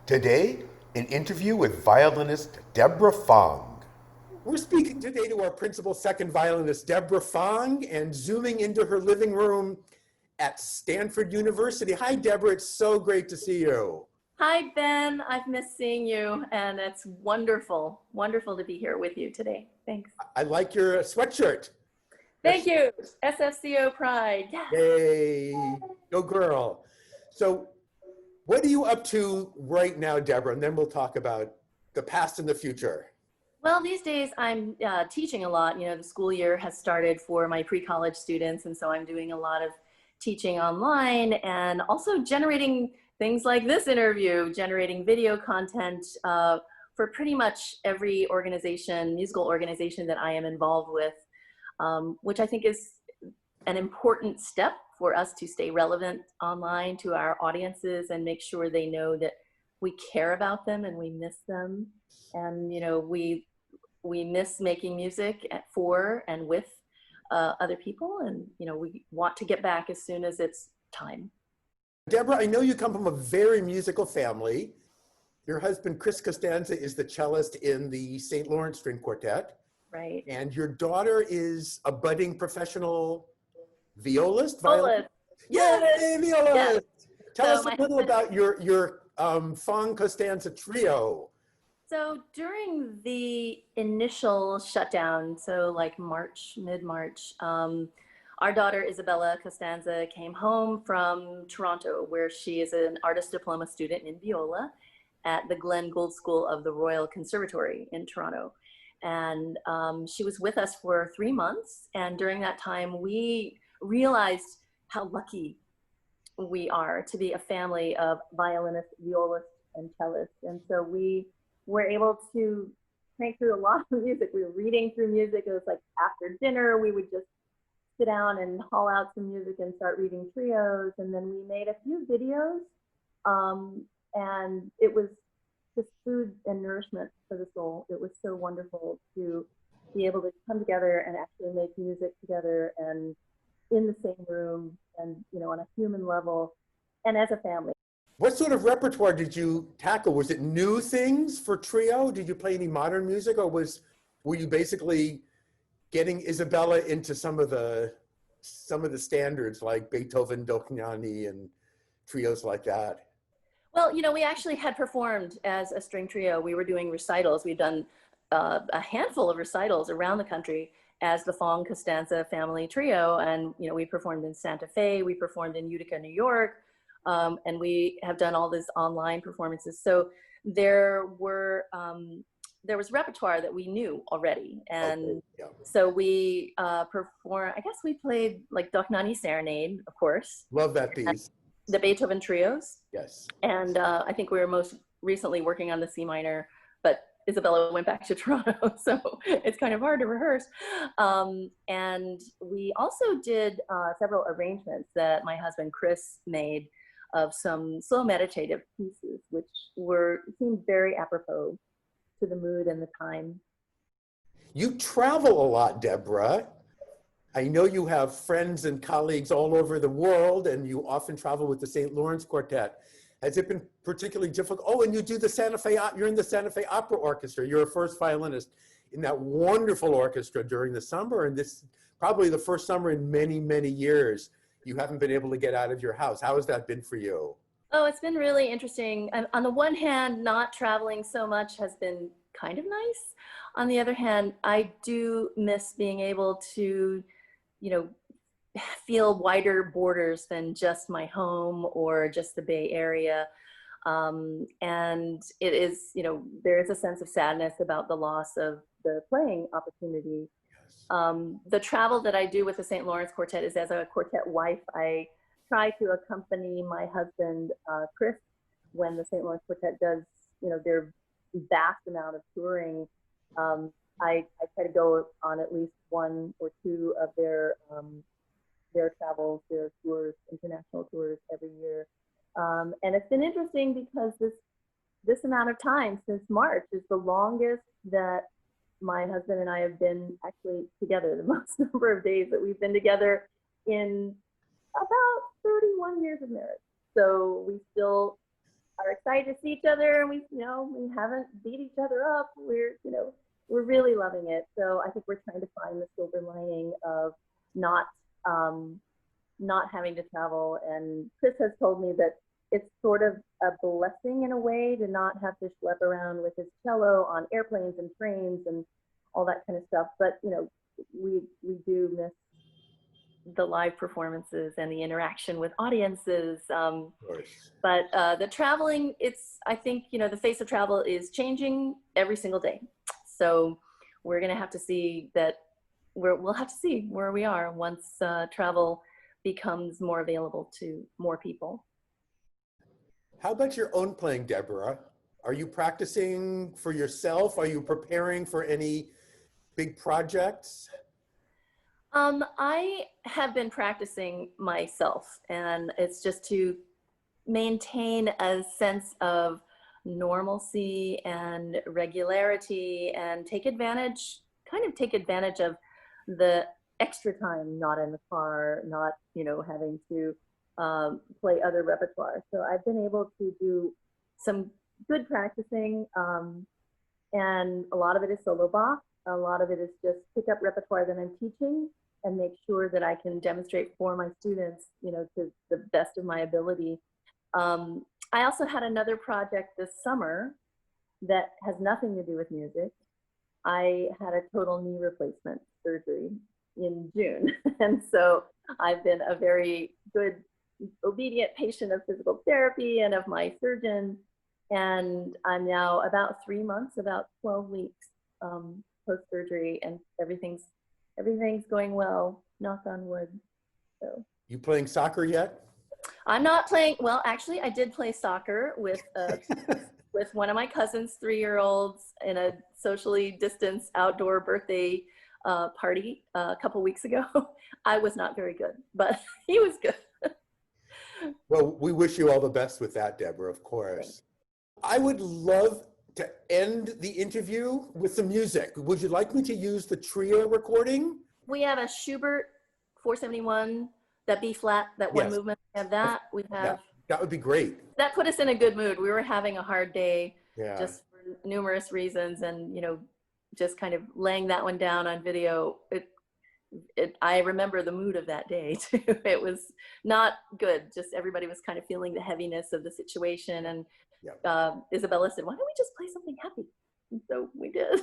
Today, an interview with violinist Debra Fong. We're speaking today to our principal second violinist, Debra Fong, and zooming into her living room at Stanford University. Hi, Debra. It's so great to see you. Hi, Ben. I've missed seeing you, and it's wonderful, wonderful to be here with you today. Thanks. I like your sweatshirt. Thank That's you. SFCO Pride. Yes. yay. Go girl. So, what are you up to right now, Debra? And then we'll talk about the past and the future. Well, these days I'm teaching a lot. You know, the school year has started for my pre-college students, and so I'm doing a lot of teaching online and also generating things like this interview, generating video content for pretty much every organization, musical organization that I am involved with, which I think is an important step for us to stay relevant online to our audiences and make sure they know that we care about them and we miss them. And, you know, we miss making music for and with other people, and you know we want to get back as soon as it's time. Debra, I know you come from a very musical family. Your husband, Chris Costanza, is the cellist in the St. Lawrence String Quartet. Right. And your daughter is a budding professional violist? Violin. Yay, violist! Yes. Tell So us a little about your Fong-Costanza trio. So during the initial shutdown, so like March, mid-March, our daughter Isabella Costanza came home from Toronto, where she is an artist diploma student in viola at the Glen Gould School of the Royal Conservatory in Toronto. And she was with us for 3 months. And during that time, we realized how lucky we are to be a family of violinists, violists, and cellists. And so we were able to crank through a lot of music. We were reading through music. It was like after dinner, we would just sit down and haul out some music and start reading trios. And then we made a few videos. And it was just food and nourishment for the soul. It was so wonderful to be able to come together and actually make music together and in the same room and, you know, on a human level and as a family. What sort of repertoire did you tackle? Was it new things for trio? Did you play any modern music, or were you basically getting Isabella into some of the standards like Beethoven, Dohnányi, and trios like that? Well, you know, we actually had performed as a string trio. We were doing recitals. We'd done a handful of recitals around the country as the Fong-Costanza family trio. And, you know, we performed in Santa Fe, we performed in Utica, New York, and we have done all these online performances. So there was repertoire that we knew already. And okay, yeah. So we performed, I guess we played like Dohnányi Serenade, of course. Love that piece. The Beethoven trios. Yes. And I think we were most recently working on the C minor, but Isabella went back to Toronto, so it's kind of hard to rehearse. And we also did several arrangements that my husband Chris made of some slow meditative pieces, which seemed very apropos to the mood and the time. You travel a lot, Debra. I know you have friends and colleagues all over the world, and you often travel with the St. Lawrence Quartet. Has it been particularly difficult? Oh, and you do the Santa Fe, you're in the Santa Fe Opera Orchestra. You're a first violinist in that wonderful orchestra during the summer, and this probably the first summer in many, many years you haven't been able to get out of your house. How has that been for you? Oh, it's been really interesting. On the one hand, not traveling so much has been kind of nice. On the other hand, I do miss being able to, you know, feel wider borders than just my home or just the Bay Area. And it is, you know, there is a sense of sadness about the loss of the playing opportunity. The travel that I do with the St. Lawrence Quartet is as a quartet wife. I try to accompany my husband, Chris, when the St. Lawrence Quartet does, you know, their vast amount of touring. I try to go on at least one or two of their travels, their tours, international tours every year. And it's been interesting because this amount of time since March is the longest that my husband and I have been actually together, the most number of days that we've been together in about 31 years of marriage. So we still are excited to see each other, and we haven't beat each other up. We're really loving it. So I think we're trying to find the silver lining of not not having to travel. And Chris has told me that it's sort of a blessing in a way to not have to schlep around with his cello on airplanes and trains and all that kind of stuff. But we do miss the live performances and the interaction with audiences. But the traveling, I think, the face of travel is changing every single day. So we're going to have to see that, we'll have to see where we are once travel becomes more available to more people. How about your own playing, Debra? Are you practicing for yourself? Are you preparing for any big projects? I have been practicing myself, and it's just to maintain a sense of normalcy and regularity and take advantage of the extra time not in the car, not having to play other repertoire. So I've been able to do some good practicing, and a lot of it is solo Bach. A lot of it is just pick up repertoire that I'm teaching and make sure that I can demonstrate for my students, to the best of my ability. I also had another project this summer that has nothing to do with music. I had a total knee replacement surgery in June. And so I've been a very good, obedient patient of physical therapy and of my surgeon. And I'm now about 3 months, about 12 weeks post-surgery, and everything's going well, knock on wood. So. You playing soccer yet? I'm not playing, well, actually I did play soccer with with one of my cousin's 3-year-olds in a socially distanced outdoor birthday party a couple weeks ago. I was not very good, but he was good. Well, we wish you all the best with that, Debra, of course. I would love to end the interview with some music. Would you like me to use the trio recording? We have a Schubert 471, that B flat, that one movement. We have that. We have. That would be great. That put us in a good mood. We were having a hard day, just for numerous reasons, and just kind of laying that one down on video. I remember the mood of that day too. It was not good. Just everybody was kind of feeling the heaviness of the situation, and Isabella said, "Why don't we just play something happy?" And so we did.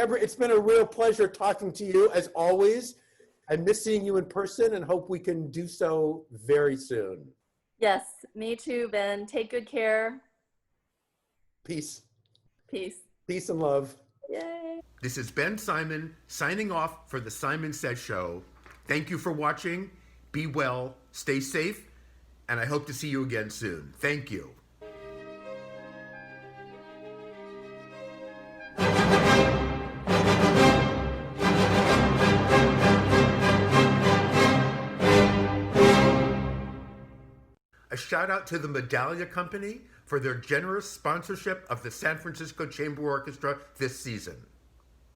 Debra, it's been a real pleasure talking to you as always. I miss seeing you in person and hope we can do so very soon. Yes, me too, Ben. Take good care. Peace. Peace. Peace and love. Yay. This is Ben Simon signing off for the Simon Says Show. Thank you for watching. Be well, stay safe, and I hope to see you again soon. Thank you. A shout out to the Medallia Company for their generous sponsorship of the San Francisco Chamber Orchestra this season.